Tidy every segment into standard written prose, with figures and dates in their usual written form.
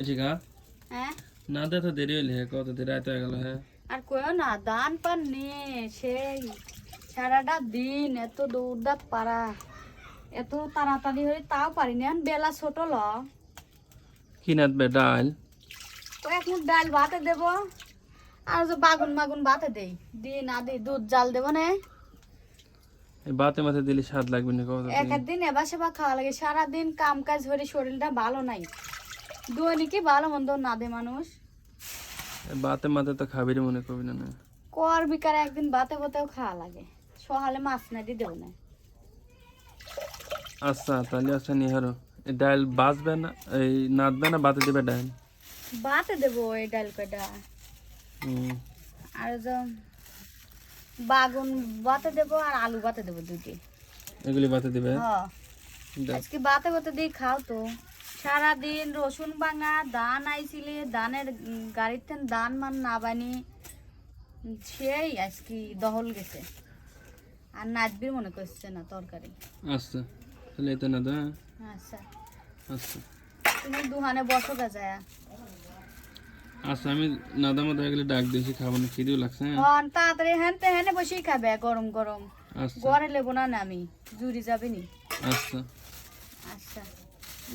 ঠিক আছে হ্যাঁ না দে তো দেরি হইলে কত দেরি রাত হয়ে গেল হ্যাঁ আর কইও না দান পান নিয়ে সেই সারাটা দিন এত দৌড়দাপ পারা এত তাড়াতাড়ি হয়ে তাও পারি না বেলা ছোট ল কি নাদবে ডাল কয়েক মুঠ ডাল ভাতে দেব আর যে বাগুন মাগুন ভাতে দেই দিন আদি দুধ জাল দেবো না এই বাতে মাতে দিলে স্বাদ লাগবে না কত এক একদিন এবার সেবা খাওয়া লাগে সারাদিন কাম কাজ ধরে শরীরটা ভালো নাই দৈনিকই ভালো মন্দ না দে মানুষ বাতে মাতে তো খাবি রে মনে করবি না কর বিকারে একদিন বাতে বতেও খাওয়া লাগে সকালে মাছ না দি দেও না আচ্ছা তাহলে আচ্ছা নিয়ে হারো এই ডাল বাজবে না এই নাদবে না বাতে দেবে ডাল বাতে দেবো এই ডাল কটা হুম আর যে বাগুন বাতে দেবো আর আলু বাতে দেবো দুটি এগুলি বাতে দিবে হ্যাঁ দেখ, আজকে বাতে বাতে দিয়ে খাও তো সারাদিন রসুন ভাঙা ধান আইছিলে ধানের গাড়ির থেকে ধান মান না বানি সেই আজকে দহল গেছে আর নাচবির মনে করছে না তরকারি আচ্ছা তাহলে এতে না দা আচ্ছা আচ্ছা তুমি দুহানে বসো গা যায় আচ্ছা আমি নাদা মাদা হয়ে গেলে ডাক দিয়েছি খাবো না খিদেও লাগছে হ্যাঁ হন তাড়াতাড়ি হেনতে হেনে বসেই খাবে গরম গরম আচ্ছা ঘরে লেবো না না আমি জুড়ি যাবে নি আচ্ছা আচ্ছা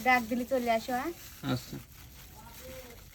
ডাক দিলে চলে আসো হ্যাঁ আচ্ছা